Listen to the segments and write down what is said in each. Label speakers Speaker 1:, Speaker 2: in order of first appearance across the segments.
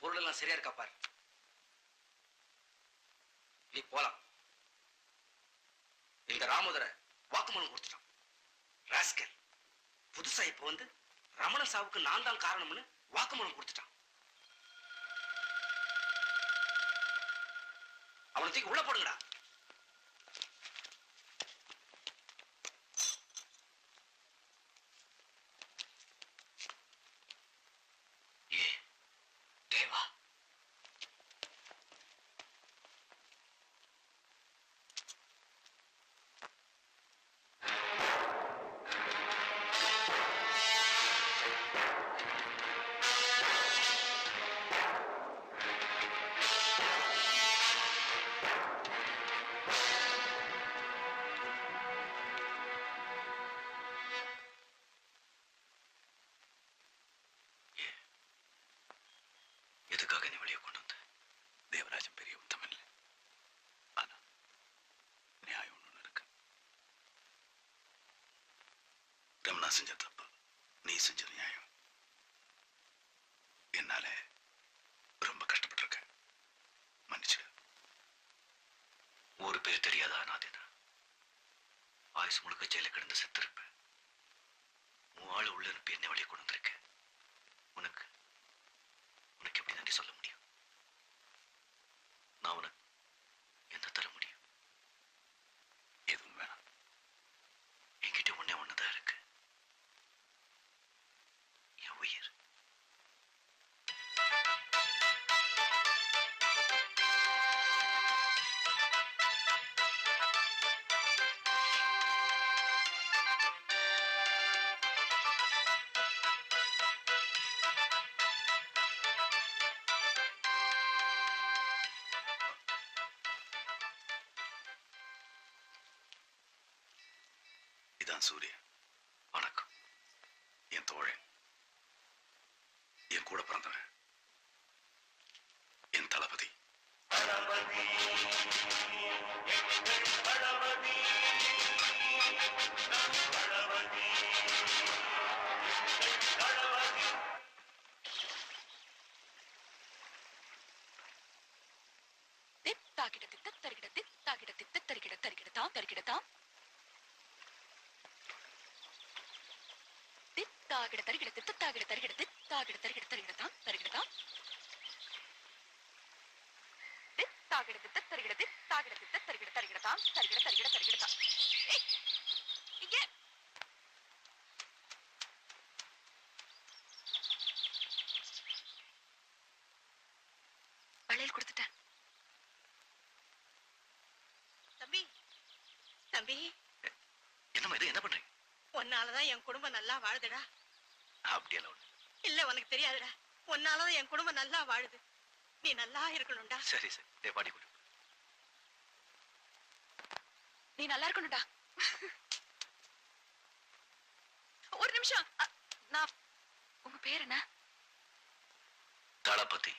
Speaker 1: பொருள் எல்லாம் சரியா இருக்கா பாரு. நீ போலாம். இந்த ராமோதர வாக்குமூலம் கொடுத்துட்டான். ராஸ்கல் புதுசா இப்ப வந்து ரமண சாவுக்கு நான் தான் காரணம்னு வாக்குமூலம் கொடுத்துட்டான். அவனை தூக்கி உள்ள போடுங்கடா.
Speaker 2: எதுக்காக நீ வெளியே கொண்டு வந்த? தேவராஜன் பெரிய உத்தமன் இல்லை. ஆனா நியாயம் ஒண்ணு இருக்கு. ரமணா செஞ்ச தப்பு, நீ செஞ்சது நியாயம். என்னால ரொம்ப கஷ்டப்பட்டிருக்க, மன்னிச்சிடு. ஒரு பேர் தெரியாத அனாதைதான். ஆயுசு முழுக்க ஜெயில கிடந்து செத்திருப்ப. உன் ஆளு உள்ள இருப்பி என்ன வெளியே கொண்டு வந்திருக்க. உனக்கு உனக்கு எப்படி நன்றி சொல்ல முடியும்? நான் உனக்கு என்ன தர முடியும்? எதுவும் வேணாம். என்கிட்ட ஒன்னே ஒண்ணுதான் இருக்கு, என் உயிர். இதான் சூர்யா. வணக்கம். என் தோழன், என் கூட பிறந்தவன், என் தளபதி.
Speaker 3: வளையல் கொடுத்துட்டேன். தம்பி தம்பி,
Speaker 2: என்னம்மா இது? என்ன பண்றீங்க?
Speaker 3: உன்னாலதான் என் குடும்பம் நல்லா வாழுதுடா.
Speaker 2: அப்படியெல்லாம் ஒண்ணு
Speaker 3: இல்ல, உனக்கு தெரியாதுடா. உன்னாலதான் என் குடும்பம் நல்லா வாழுது. நீ நல்லா இருக்கணும்டா.
Speaker 2: சரி சரி, பாடி கொடு.
Speaker 3: நீ நல்லா இருக்கணும்டா. ஒரு நிமிஷம். நான் உங்க பேர் என்ன?
Speaker 2: தளபதி.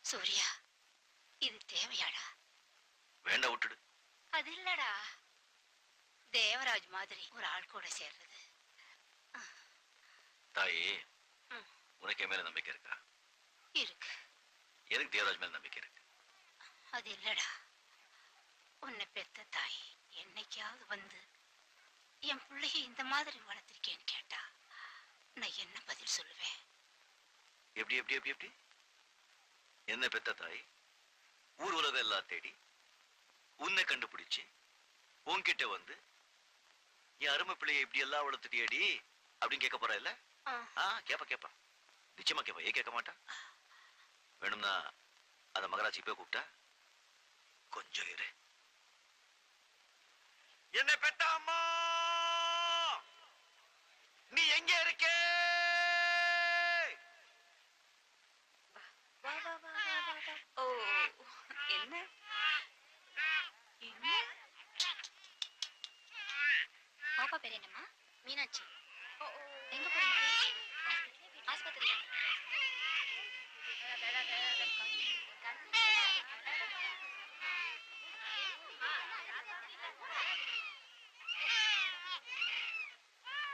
Speaker 3: சூர்யா, இது தேவையாடா?
Speaker 2: வேண்டாம், விட்டுடு.
Speaker 3: அது இல்லடா, தேவராஜ் மாதிரி ஒரு ஆள் கூட சேர்றது.
Speaker 2: தாயே, உனக்கு என் மேல நம்பிக்கை இருக்கா?
Speaker 3: இருக்கு.
Speaker 2: எனக்கு தேவராஜ் மேல நம்பிக்கை இருக்கு.
Speaker 3: அது இல்லடா, உன்னை பெத்த தாய் என்னைக்காவது வந்து என் பிள்ளைய இந்த மாதிரி வளர்த்திருக்கேன்னு கேட்டா நான் என்ன பதில் சொல்லுவேன்?
Speaker 2: எப்படி எப்படி எப்படி எப்படி? என்ன பெத்த தாய் ஊர் உலகம் எல்லாம் தேடி உன்னை கண்டுபிடிச்சு உன்கிட்ட வந்து என் அருமை பிள்ளைய இப்படி எல்லாம் வளர்த்துட்டியடி அப்படின்னு கேட்க போற இல்ல? கேப்பா நிச்சயமா கேப்பா. ஏன் கேட்க மாட்டா? வேணும்னா அத மகராட்சி போய் கூப்பிட்டா கொஞ்சம் இரு. என்னை பெத்த அம்மா, நீ எங்க இருக்க?
Speaker 3: ஓ என்ன என்ன பாப்பா பேர் என்னம்மா? மீனாட்சி. எங்க போறீங்க? ஆஸ்பத்திரி.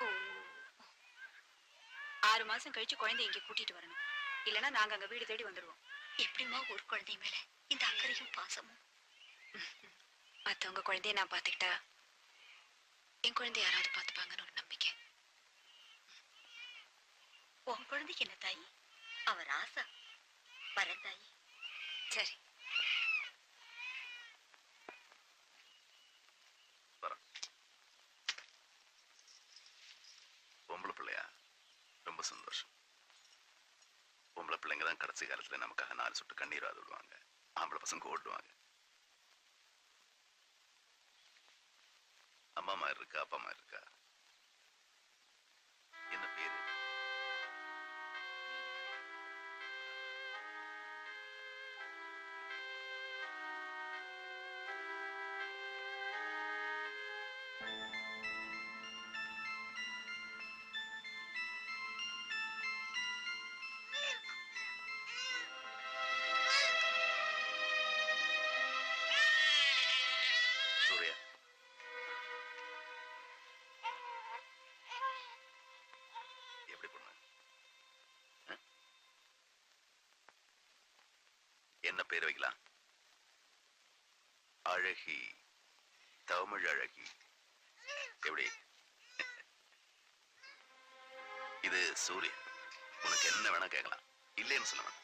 Speaker 3: ஓ 6 மாசம் கழிச்சு குழந்தை இங்க கூட்டிட்டு வரணும். இல்லனா நாங்க அங்க வீடு தேடி வந்துருவோம். எப்படிமா ஒரு குழந்தை மேல இந்த அக்கறையும் பாசமும்? மத்தவங்க குழந்தைய நான் பாத்துக்கிட்டா என் குழந்தை யாராவது பாத்துப்பாங்கன்னு ஒரு நம்பிக்கை. உன் குழந்தைக்கு என்ன தாயி? அவர் ஆசா வரேன் தாயி. சரி.
Speaker 4: பொம்பளை பிள்ளையா? ரொம்ப சந்தோஷம். பொம்பளை பிள்ளைங்க தான் கடைசி காலத்துல நமக்காக 4 சொட்டு கண்ணீர் வாது விடுவாங்க. ஆம்பளை பசங்க ஓடுவாங்க. அம்மா மாதிரி இருக்கா, அப்பா மாதிரி இருக்கா? என்ன பேரு? சூர்யா. எப்படி பொண்ணு? என்ன பேர் வைக்கலாம்? அழகி, தமிழ் அழகி. எப்படி? இது சூர்யா. உனக்கு என்ன வேணா கேட்கலாம், இல்லைன்னு சொல்ல வேண்டாம்.